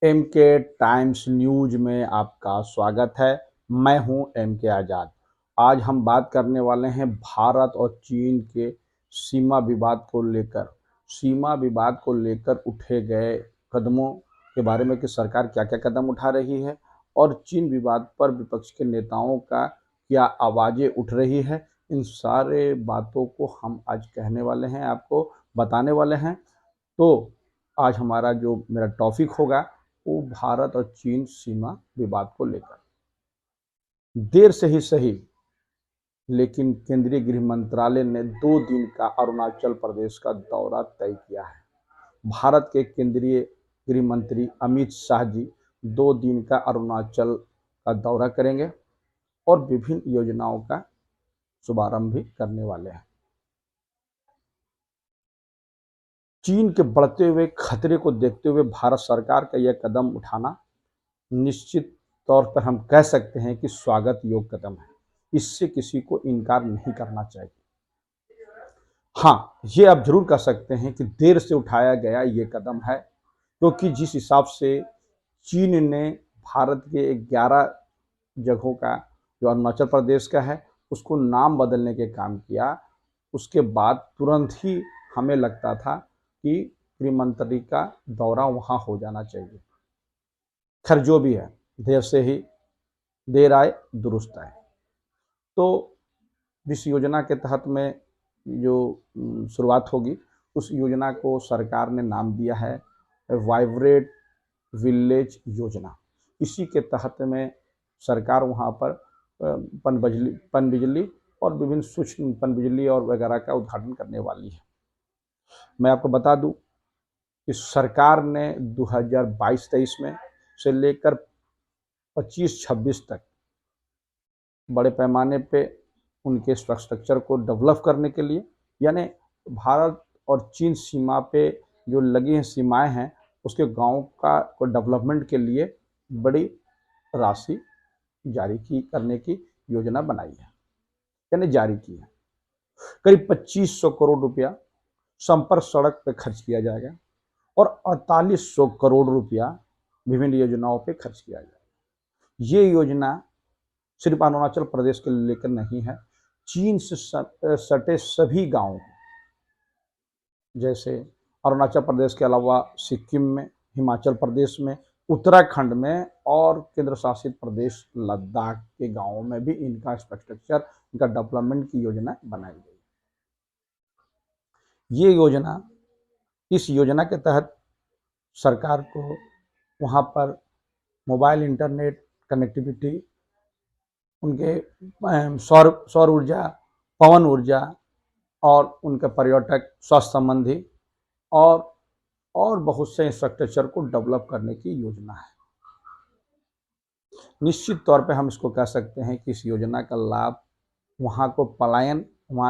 M के times news में आपका स्वागत है। मैं हूं एम के आज़ाद। आज हम बात करने वाले हैं भारत और चीन के सीमा विवाद को लेकर उठे गए कदमों के बारे में कि सरकार क्या क्या कदम उठा रही है और चीन विवाद पर विपक्ष के नेताओं का क्या आवाज़ें उठ रही है। इन सारे बातों को हम आज कहने वाले हैं, आपको बताने वाले हैं। तो आज हमारा जो मेरा टॉपिक होगा वो भारत और चीन सीमा विवाद को लेकर। देर से ही सही, लेकिन केंद्रीय गृह मंत्रालय ने 2 दिन का अरुणाचल प्रदेश का दौरा तय किया है। भारत के केंद्रीय गृह मंत्री अमित शाह जी 2 दिन का अरुणाचल का दौरा करेंगे और विभिन्न योजनाओं का शुभारंभ भी करने वाले हैं। चीन के बढ़ते हुए खतरे को देखते हुए भारत सरकार का यह कदम उठाना निश्चित तौर पर हम कह सकते हैं कि स्वागत योग्य कदम है। इससे किसी को इनकार नहीं करना चाहिए। हाँ, ये आप जरूर कह सकते हैं कि देर से उठाया गया ये कदम है, क्योंकि जिस हिसाब से चीन ने भारत के 11 जगहों का, जो अरुणाचल प्रदेश का है, उसको नाम बदलने के काम किया, उसके बाद तुरंत ही हमें लगता था कि गृह मंत्री का दौरा वहाँ हो जाना चाहिए। खैर जो भी है, देर से ही देर आए दुरुस्त आए। तो जिस योजना के तहत में जो शुरुआत होगी, उस योजना को सरकार ने नाम दिया है वाइब्रेट विलेज योजना। इसी के तहत में सरकार वहाँ पर पनबिजली और विभिन्न सूक्ष्म पनबिजली और वगैरह का उद्घाटन करने वाली है। मैं आपको बता दूं कि सरकार ने 2022-23 में से लेकर 25-26 तक बड़े पैमाने पे उनके स्ट्रक्चर को डेवलप करने के लिए, यानी भारत और चीन सीमा पे जो लगी हैं सीमाएं हैं, उसके गाँव का को डेवलपमेंट के लिए बड़ी राशि जारी की करने की योजना बनाई है, यानी जारी की है। करीब 2500 करोड़ रुपया संपर्क सड़क पे खर्च किया जाएगा और 4800 करोड़ रुपया विभिन्न योजनाओं पे खर्च किया जाएगा। ये योजना सिर्फ अरुणाचल प्रदेश के लेकर नहीं है, चीन से सटे सभी गांवों, जैसे अरुणाचल प्रदेश के अलावा सिक्किम में, हिमाचल प्रदेश में, उत्तराखंड में और केंद्र शासित प्रदेश लद्दाख के गांवों में भी इनका इंफ्रास्ट्रक्चर, इनका डेवलपमेंट की योजना बनाई गई। ये योजना, इस योजना के तहत सरकार को वहाँ पर मोबाइल इंटरनेट कनेक्टिविटी, उनके सौर ऊर्जा, पवन ऊर्जा और उनके पर्यटक स्वास्थ्य संबंधी और बहुत से इंफ्रास्ट्रक्चर को डेवलप करने की योजना है। निश्चित तौर पे हम इसको कह सकते हैं कि इस योजना का लाभ वहाँ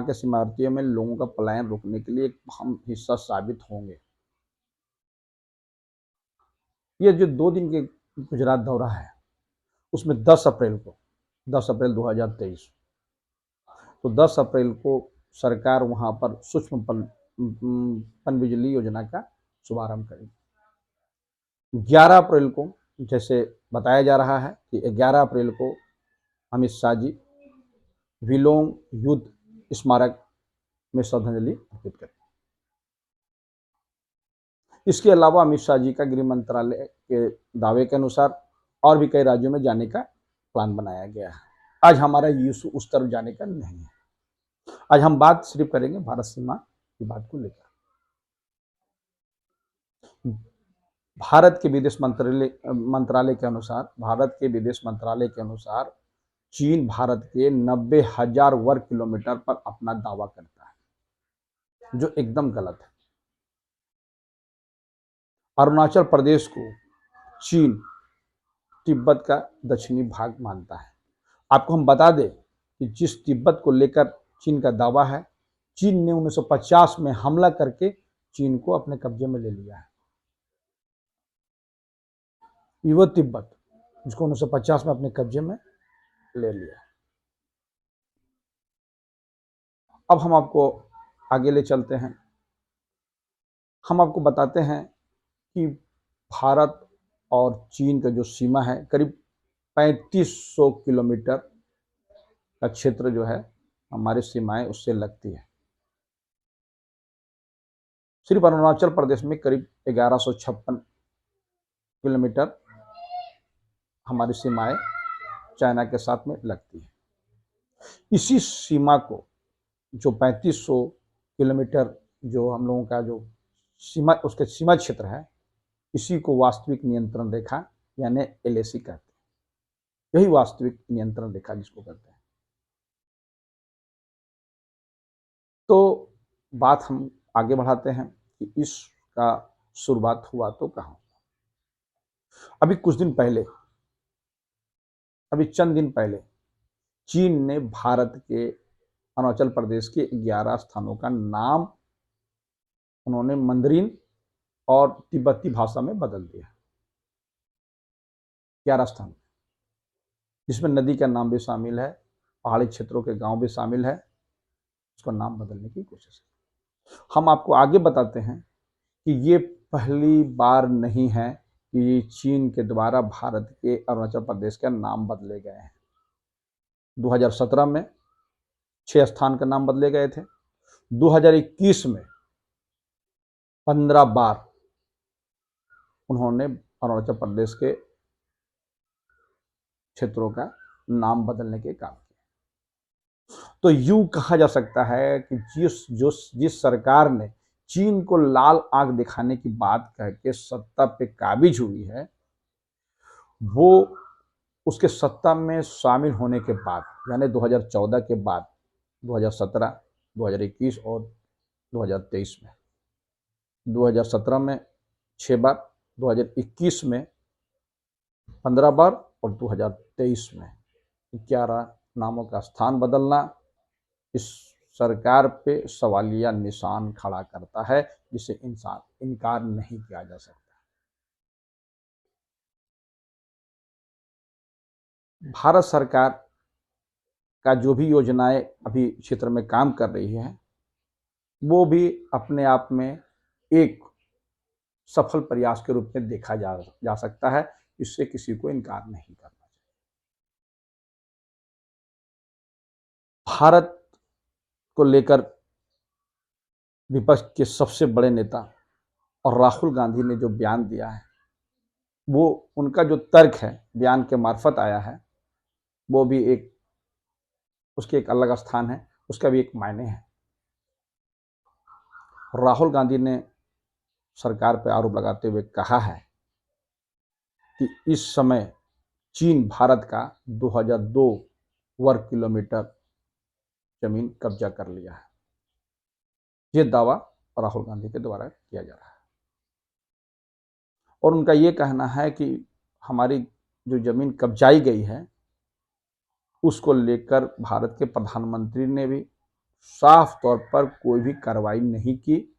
के सीमावर्तियों में लोगों का पलायन रोकने के लिए एक अहम हिस्सा साबित होंगे। ये जो 2 दिन के गुजरात दौरा है, उसमें 10 अप्रैल 2023, तो 10 अप्रैल को सरकार वहाँ पर सूक्ष्म पनबिजली योजना का शुभारंभ करेगी। 11 अप्रैल को, जैसे बताया जा रहा है कि 11 अप्रैल को अमित शाह जी विलोंग युद्ध स्मारक में श्रद्धांजलि अर्पित करें। इसके अलावा अमित शाह जी का गृह मंत्रालय के दावे के अनुसार और भी कई राज्यों में जाने का प्लान बनाया गया है। आज हमारा इशू उस तरफ जाने का नहीं है। आज हम बात सिर्फ करेंगे भारत सीमा विवाद को लेकर। भारत के विदेश मंत्रालय के अनुसार चीन भारत के 90,000 वर्ग किलोमीटर पर अपना दावा करता है, जो एकदम गलत है। अरुणाचल प्रदेश को चीन तिब्बत का दक्षिणी भाग मानता है। आपको हम बता दें कि जिस तिब्बत को लेकर चीन का दावा है, चीन ने 1950 में हमला करके चीन को अपने कब्जे में ले लिया है। वो तिब्बत जिसको 1950 में अपने कब्जे में ले लिया। अब हम आपको आगे ले चलते हैं। हम आपको बताते हैं कि भारत और चीन का जो सीमा है करीब 3500 किलोमीटर का क्षेत्र जो है हमारी सीमाएं उससे लगती है। सिर्फ अरुणाचल प्रदेश में करीब 1156 किलोमीटर हमारी सीमाएं चाइना के साथ में लगती है। इसी सीमा को जो 3500 किलोमीटर जो हम लोगों का जो सीमा उसके सीमा क्षेत्र है, इसी को वास्तविक नियंत्रण रेखा यानी एलएसी कहते हैं। यही वास्तविक नियंत्रण रेखा जिसको कहते हैं। तो बात हम आगे बढ़ाते हैं कि इसका शुरुआत हुआ तो कहाँ। अभी कुछ दिन पहले, अभी चंद दिन पहले चीन ने भारत के अरुणाचल प्रदेश के 11 स्थानों का नाम उन्होंने मंdarin और तिब्बती भाषा में बदल दिया। 11 स्थान, जिसमें नदी का नाम भी शामिल है, पहाड़ी क्षेत्रों के गांव भी शामिल है। उसका नाम बदलने की कोशिश है। हम आपको आगे बताते हैं कि ये पहली बार नहीं है कि चीन के द्वारा भारत के अरुणाचल प्रदेश का नाम बदले गए हैं। 2017 में 6 स्थान का नाम बदले गए थे। 2021 में 15 बार उन्होंने अरुणाचल प्रदेश के क्षेत्रों का नाम बदलने के काम किए। तो यूं कहा जा सकता है कि जिस सरकार ने चीन को लाल आंख दिखाने की बात कह के सत्ता पे काबिज हुई है, वो उसके सत्ता में शामिल होने के बाद यानी 2014 के बाद 2017, 2021 और 2023 में, 2017 में 6 बार, 2021 में 15 बार और 2023 में 11 नामों का स्थान बदलना इस सरकार पे सवालिया निशान खड़ा करता है, जिसे इनकार नहीं किया जा सकता। भारत सरकार का जो भी योजनाएं अभी क्षेत्र में काम कर रही है, वो भी अपने आप में एक सफल प्रयास के रूप में देखा जा सकता है। इससे किसी को इनकार नहीं करना चाहिए। भारत को लेकर विपक्ष के सबसे बड़े नेता और राहुल गांधी ने जो बयान दिया है, वो उनका जो तर्क है बयान के मार्फत आया है, वो भी उसके एक अलग स्थान है, उसका भी एक मायने है। राहुल गांधी ने सरकार पर आरोप लगाते हुए कहा है कि इस समय चीन भारत का 2002 वर्ग किलोमीटर जमीन कब्जा कर लिया है। ये दावा राहुल गांधी के द्वारा किया जा रहा है और उनका ये कहना है कि हमारी जो जमीन कब्जाई गई है, उसको लेकर भारत के प्रधानमंत्री ने भी साफ तौर पर कोई भी कार्रवाई नहीं की,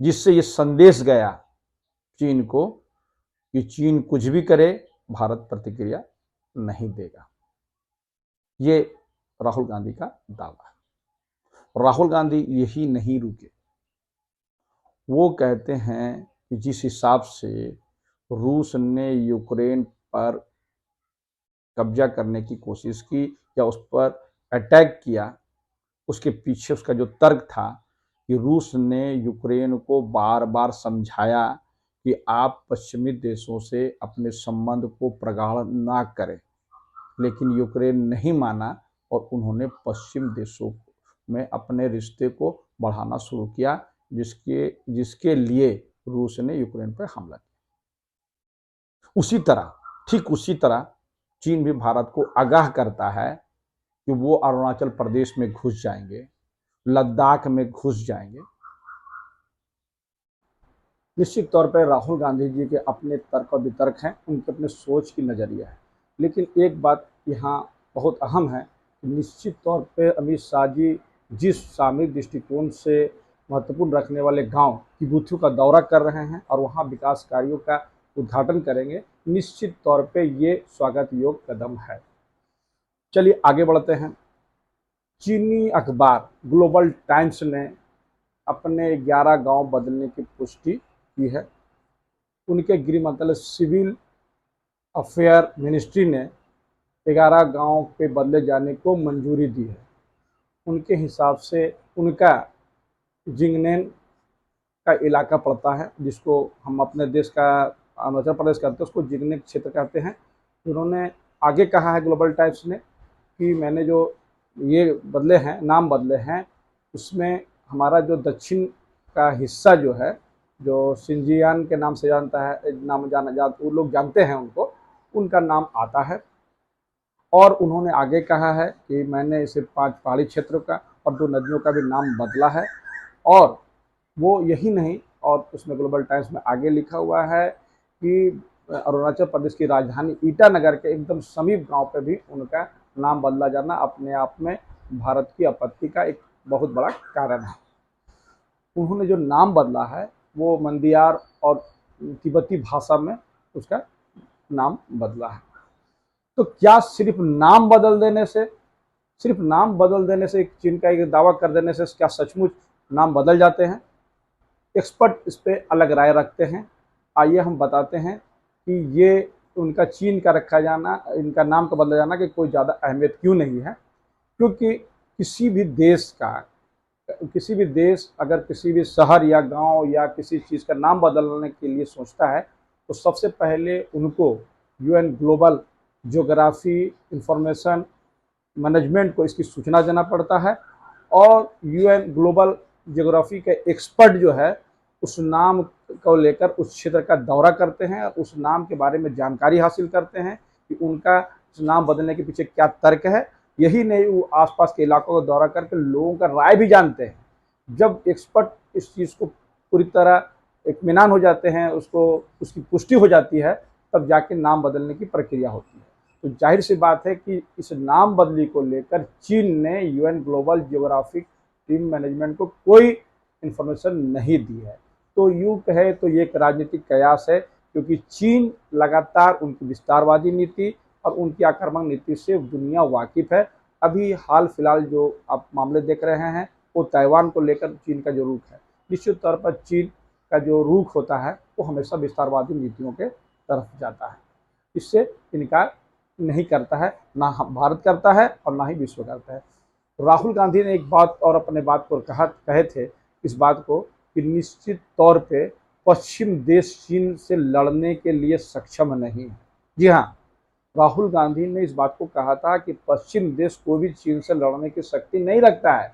जिससे ये संदेश गया चीन को कि चीन कुछ भी करे, भारत प्रतिक्रिया नहीं देगा। ये राहुल गांधी का दावा है। राहुल गांधी यही नहीं रुके, वो कहते हैं कि जिस हिसाब से रूस ने यूक्रेन पर कब्जा करने की कोशिश की या उस पर अटैक किया, उसके पीछे उसका जो तर्क था कि रूस ने यूक्रेन को बार बार समझाया कि आप पश्चिमी देशों से अपने संबंध को प्रगाढ़ ना करें, लेकिन यूक्रेन नहीं माना और उन्होंने पश्चिम देशों में अपने रिश्ते को बढ़ाना शुरू किया, जिसके लिए रूस ने यूक्रेन पर हमला किया। ठीक उसी तरह चीन भी भारत को आगाह करता है कि वो अरुणाचल प्रदेश में घुस जाएंगे, लद्दाख में घुस जाएंगे। निश्चित तौर पर राहुल गांधी जी के अपने तर्क और वितर्क हैं, उनके अपने सोच की नज़रिया है, लेकिन एक बात यहाँ बहुत अहम है कि निश्चित तौर पे अमित शाह जी जिस सामरिक दृष्टिकोण से महत्वपूर्ण रखने वाले गांव किबुथु का दौरा कर रहे हैं और वहाँ विकास कार्यों का उद्घाटन करेंगे, निश्चित तौर पे ये स्वागत योग्य कदम है। चलिए आगे बढ़ते हैं। चीनी अखबार ग्लोबल टाइम्स ने अपने 11 गांव बदलने की पुष्टि की है। उनके गृह मंत्रालय सिविल अफेयर मिनिस्ट्री ने 11 गांव पे बदले जाने को मंजूरी दी है। उनके हिसाब से उनका जिंगनेन का इलाका पड़ता है, जिसको हम अपने देश का अरुणाचल प्रदेश कहते हैं, उसको जिंगनेन क्षेत्र कहते हैं। उन्होंने आगे कहा है ग्लोबल टाइम्स ने कि मैंने जो ये बदले हैं, नाम बदले हैं, उसमें हमारा जो दक्षिण का हिस्सा जो है, जो सिंजियान के नाम से जानता है, वो लोग जानते हैं उनको, उनका नाम आता है। और उन्होंने आगे कहा है कि मैंने इसे 5 पहाड़ी क्षेत्रों का और 2 नदियों का भी नाम बदला है। और वो यही नहीं, और उसमें ग्लोबल टाइम्स में आगे लिखा हुआ है कि अरुणाचल प्रदेश की राजधानी ईटानगर के एकदम समीप गांव पे भी उनका नाम बदला जाना अपने आप में भारत की आपत्ति का एक बहुत बड़ा कारण है। उन्होंने जो नाम बदला है वो मंदियार और तिब्बती भाषा में उसका नाम बदला है। तो क्या सिर्फ नाम बदल देने से, चीन का एक दावा कर देने से क्या सचमुच नाम बदल जाते हैं? एक्सपर्ट इस पे अलग राय रखते हैं। आइए हम बताते हैं कि ये उनका चीन का रखा जाना, इनका नाम का बदला जाना कि कोई ज़्यादा अहमियत क्यों नहीं है। क्योंकि किसी भी देश अगर किसी भी शहर या गांव या किसी चीज़ का नाम बदलने के लिए सोचता है तो सबसे पहले उनको UN global geography information management को इसकी सूचना देना पड़ता है। और यूएन ग्लोबल ज्योग्राफी के एक्सपर्ट जो है उस नाम को लेकर उस क्षेत्र का दौरा करते हैं और उस नाम के बारे में जानकारी हासिल करते हैं कि उनका नाम बदलने के पीछे क्या तर्क है। यही नहीं, वो आसपास के इलाकों का दौरा करके लोगों का राय भी जानते हैं। जब एक्सपर्ट इस चीज़ को पूरी तरह इत्मीनान हो जाते हैं, उसकी पुष्टि हो जाती है, तब जाके नाम बदलने की प्रक्रिया होती है। तो जाहिर सी बात है कि इस नाम बदली को लेकर चीन ने UN global geographic team management को कोई इन्फॉर्मेशन नहीं दी है। तो यूँ कहे तो ये एक राजनीतिक कयास है, क्योंकि चीन लगातार उनकी विस्तारवादी नीति और उनकी आक्रामक नीति से दुनिया वाकिफ है। अभी हाल फिलहाल जो आप मामले देख रहे हैं वो ताइवान को लेकर चीन का जो रुख है, निश्चित तौर पर चीन का जो रुख होता है वो हमेशा विस्तारवादी नीतियों के तरफ जाता है। इससे इनकार नहीं करता है, ना भारत करता है और ना ही विश्व करता है। राहुल गांधी ने एक बात और अपने बात को कहे थे इस बात को कि निश्चित तौर पे पश्चिम देश चीन से लड़ने के लिए सक्षम नहीं है। जी हाँ, राहुल गांधी ने इस बात को कहा था कि पश्चिम देश कोई भी चीन से लड़ने की शक्ति नहीं रखता है।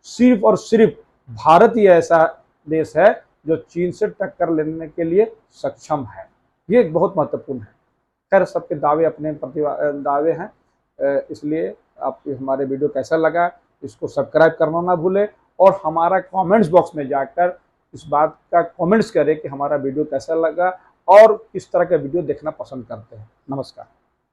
सिर्फ और सिर्फ भारत ही ऐसा देश है जो चीन से टक्कर लेने के लिए सक्षम है। ये एक बहुत महत्वपूर्ण है। खैर, सबके दावे अपने दावे हैं, इसलिए आप हमारे वीडियो कैसा लगा इसको सब्सक्राइब करना ना भूलें और हमारा कमेंट्स बॉक्स में जाकर इस बात का कमेंट्स करें कि हमारा वीडियो कैसा लगा और किस तरह का वीडियो देखना पसंद करते हैं। नमस्कार।